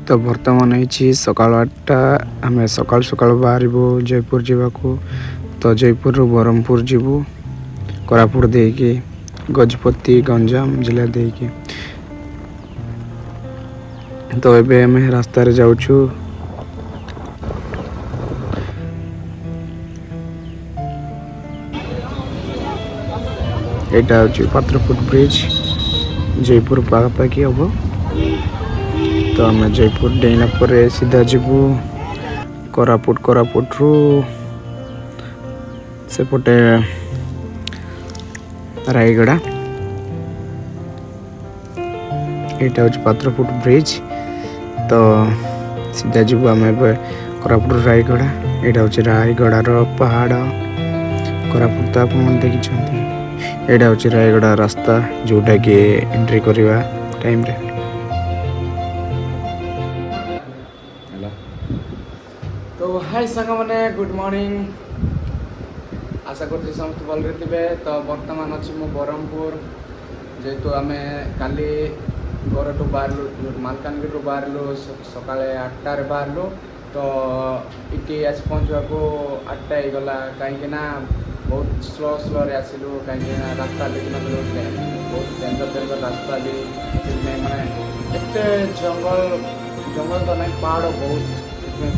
तो बर्तमान है सकाल 8टा आम सकाल सकाल बाहर जयपुर जावाक तो जयपुर ब्रह्मपुर जीवु कोरापुट देकी गजपति गंजाम जिला देकी तो एबे आम रास्ता रे जाऊछु एटा हूँ पात्रपुट ब्रिज जयपुर पाखापाखि हम तो आम जयपुर डेला पर सीधा जीवु कोरापुट रु सेपटे रायगड़ा यहाँ हूँ पात्रपुट ब्रिज तो सीधा जीवु आम कोरापुट रायगड़ा यहाँ हूँ रायगड़ार पहाड़ कोरापुट तो आप देखी एटा हूँ रायगड़ा रास्ता जोटा कि एंट्री करवा टाइम रे तो हाय सांग मैंने गुड मॉर्निंग आशा करते समस्त भल थे तो बर्तमान अच्छी मो ब्रह्मपुर जेहेतु आम काली घर टू बाहर मालकानगिरी बाहर सका 8टार बाहर तो इटी आस पहुँचा को 8टा हो गला कहीं बहुत स्लो रे आसिलु कहीं रास्ता देखी न बहुत डेंजर रास्ता भी मैंने एत जंगल तो नहीं पहाड़ बहुत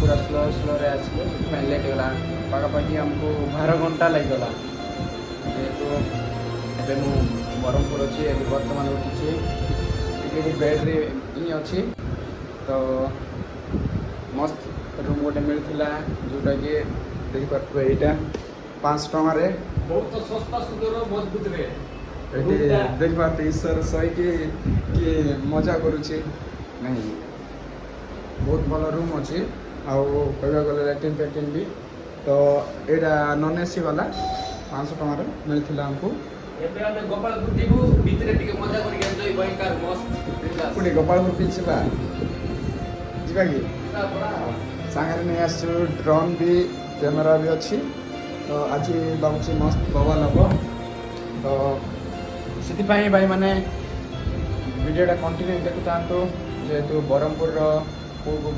पूरा स्लो रे आसिलु लेट होगा पाखापाखि आमको 12 घंटा लगीगला जेहेतु एवं मु ब्रह्मपुर अच्छी बर्तमान उठी बेड्रे ही अच्छी तो मस्त रूम गोटे मिलता जोटा कि देखिए यहाँ 5 टंकार बहुत सस्ता सुंदर मजबूत रे देखा ईश्वर सही कि मजा करुच्ची नहीं बहुत भल रूम अच्छी आउ कह गले लैट्रिन फैट्रिन भी तो यहाँ नन एसी वाला 500 टंकार मिलता आमको गोपालपुर जीवु भितर टिके मजा करिक एन्जॉय भयंकर मस्त पुणी गोपालपुर बीच जा कि सांगे नहीं आसु ड्रोन भी कैमेरा भी अच्छी तो आज भावुँ मस्त बवाल हम तो से भाई मैंने वीडियोटा कंटिन्यू देखु था जेहेतु ब्रह्मपुर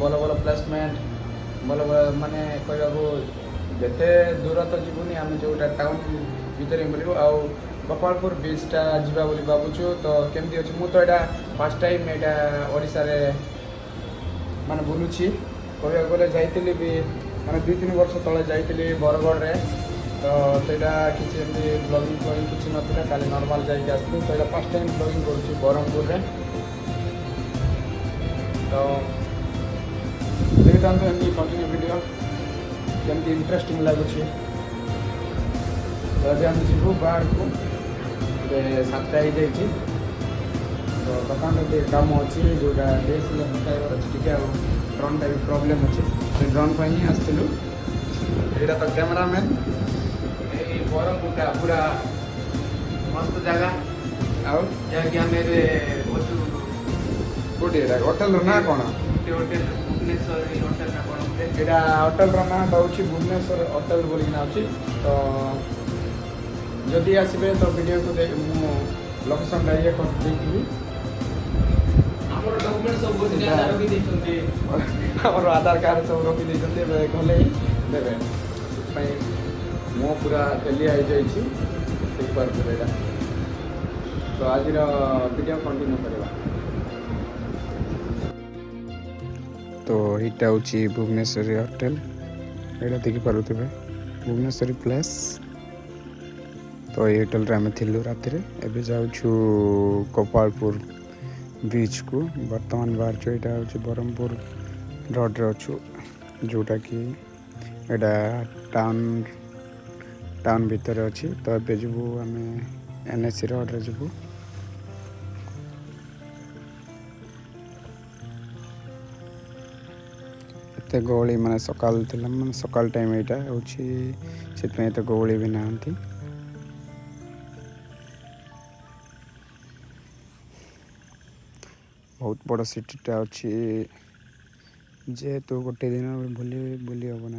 भल भल प्लेसमेंट भल भल माने कहू जिते दूर तो जीवनी आम जोटा टाउन भितर बुलू आउ गोपालपुर बीचटा जा भावुँ तो केमती अच्छी मुझे तो यहाँ फर्स्ट टाइम यहाँ ओडिशा रे माने बुलूची कह गले जाइली भी मैंने 2-3 वर्ष तले जाइली बरगढ़ रे तो सेटा किसी ब्लॉगिंग किसी ना खाली नॉर्मल जाइए आसलु तो यहाँ फर्स्ट टाइम ब्लॉगिंग करुँची ब्रह्मपुर रे तो देखता एमती कंटिन्यू वीडियो केमती इंटरेस्टिंग लगुच तो आज आम जीवु बाहर को 7टा हो जाइए तो दुकान कम अच्छी जोटा डीएसएल हटाइबार अच्छी टे ड्रोन भी प्रोब्लेम अच्छे ड्रोन पर ही आसलु यहाँ तो कैमरामैन ब्रह्मपुर पूरा मस्त जगह आउ जहाँकि आम कौटे होटेल ना कौन होटेल भुवनेश्वर होटेल ना कौन यहाँ होटेल ना हूँ भुवनेश्वर होटेल बोलिकिना अच्छी तो जदि आसबे तो वीडियो को देख मु लोकेशन ये कर देखेबी हमर डॉक्यूमेंट सब रखी देछन्ते हमर आधार कार्ड सब रखी देछन्ते गले देबे मो पूरा खेलिया हो जाइए देख पारे तो आज वीडियो कंटिन्यू करवा तो यहाँ हूँ भुवनेश्वरी होटेल यहाँ देखिपे भुवनेश्वरी प्लेस तो ये होटेल रे आम थिलु राति एबे जाऊँ गोपालपुर बीच को बर्तमान बाहर यहाँ हूँ ब्रह्मपुर रोड रे अच्छु जोटा कि यहाँ टाउन भितर अच्छी तो ये जीवु आम एनएससी रोड रे जीवु एत गहली माने सकाल माने सकाल टाइम यहाँ हूँ से एत गहली भी नहांती बहुत बड़ सिटीटा अच्छी जेहेतु गोटे दिन बुली हम ना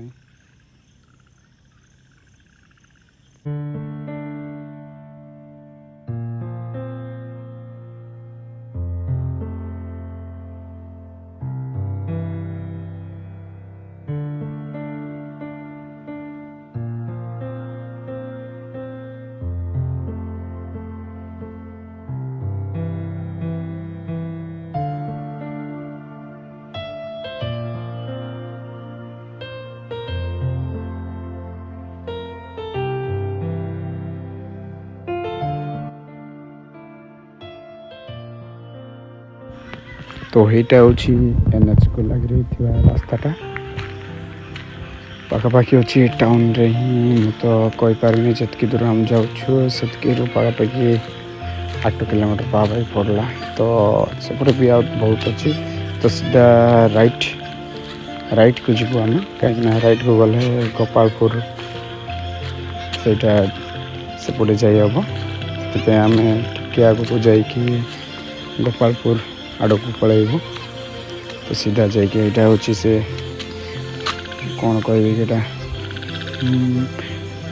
तो यहीटा हूँ NH को लगी रास्ताटा पाखापाखि अच्छी टाउन रे ही तो कोई पारे जितकी दूर हम जाऊँ से पाखापाखि 8 किलोमीटर पाखापाखि पड़ला तो सेपटे भी आउट बहुत अच्छी तो सीधा राइट को जीव आम कहीं राइट को गले गोपालपुर सेटा सेपटे जाइब से आम टे आगू जाकि गोपालपुर आड़ को पलैबू तो सीधा जाइए हूँ से कौन कह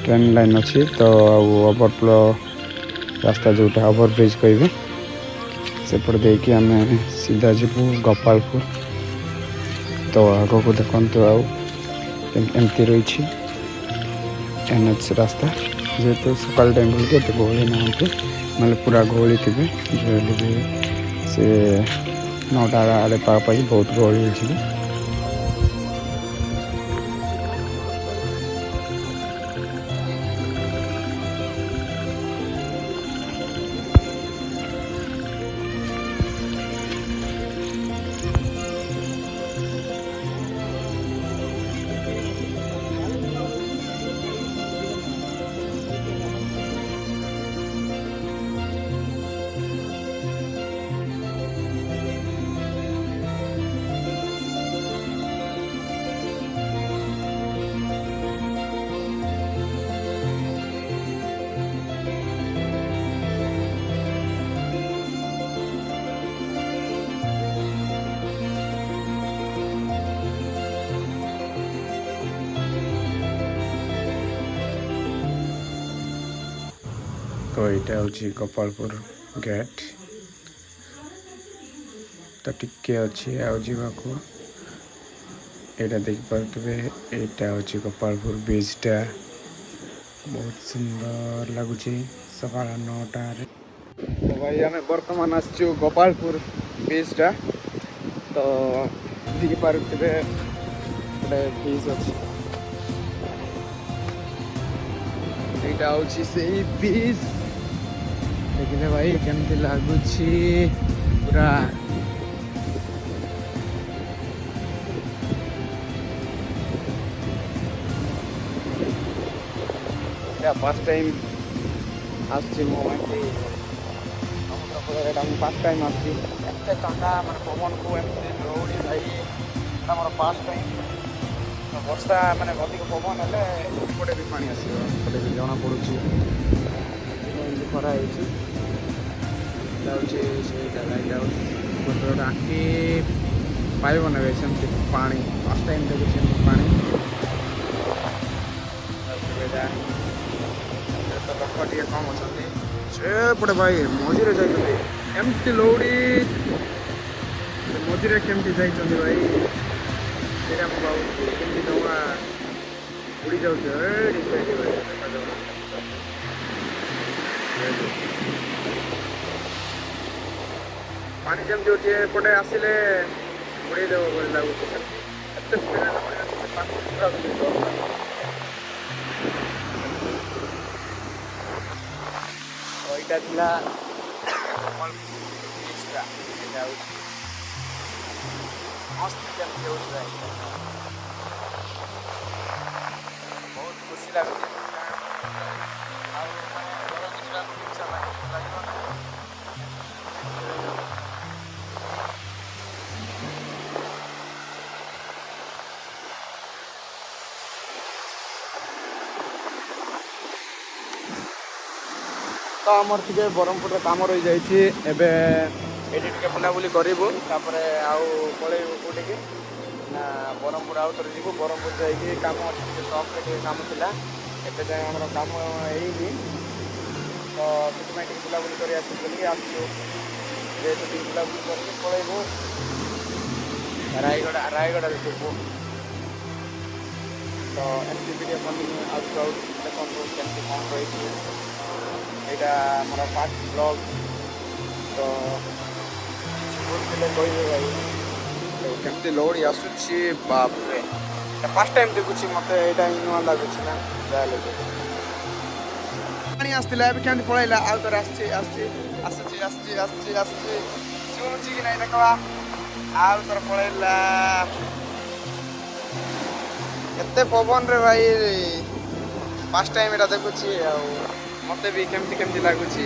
ट्रेन लाइन अच्छी तो ओवरफ्लो रास्ता जोटा ओवरब्रिज कहे सेपट देकी आम सीधा जीवु गोपालपुर तो आग को देखु आमती रही NH रास्ता जेहेतु सकाल टाइम बोलिए तो गहली ना ना पूरा गहली थे जो भी से 9टा आड़े पाखापाखि बहुत गहली हो तो यहाँ हूँ गोपालपुर गेट तो टिके अच्छी आवाको यहाँ देखिपे यहाँ हूँ गोपालपुर बीचटा बहुत सुंदर लगुच सका 9टा तो भाई आम बर्तमान आसचु गोपालपुर बीचटा तो देखिपे गोटे बीच अच्छी यहाँ हूँ से बीच देखिले भाई केमती लगुच पूरा फर्स्ट टाइम आसमुद्र फर्स्ट टाइम आसते ठंडा मैं पवन को एमती लौड़ी भाई मोर फर्स्ट टाइम वर्षा मैंने अधिक पवन हेल्ले भी पानी आसपटे भी जना पड़ू खरा गोटे आखि पाइब ना सेमती पानी फर्स्ट टाइम देखुचे पानी तो लोक टे कम अच्छे सेपटे भाई मझे जाइए एमती लौड़ी मझे केमती जाइए भाई ये भावी डा उड़ी जाऊँ पानी जमी होती एपटे आसिले उड़ेदेव बोली लगुच यहाँ मस्त केमती हो बहुत खुशी लगुच तो आमर टे ब्रह्मपुर कम रही जाइए बुलाबुली करूँ आउ पलैबू कौटिकी ना ब्रह्मपुर आउ थे जीव ब्रह्मपुर जाइए कम अच्छे सफ्रे कम था एत जाए आम कम है तो से बुलाबुली कर आसू जेहतु बुलाबुली कर पलैबू रायगढ़ जीवु तो एमती वीडियो कंटिन्यू आउट देखो केमती कौन रही यहाँ मोर फास्ट ब्लॉग तो कहे भाई केमती लौड़ी आसूची बापरे फर्स्ट टाइम देखुची मत यहाँ ही नुआ लगुच ना जहाँ पानी आसला केमती पलैला आउ तो शुणुची कि ना देखा ଆଉ ତୋର ପଳେଇଲା ଏତେ ପବନରେ ଭାଇ ଫାଷ୍ଟ ଟାଇମ୍ ଏଇଟା ଦେଖୁଛି ଆଉ ମତେ ବି କେମିତି କେମିତି ଲାଗୁଛି।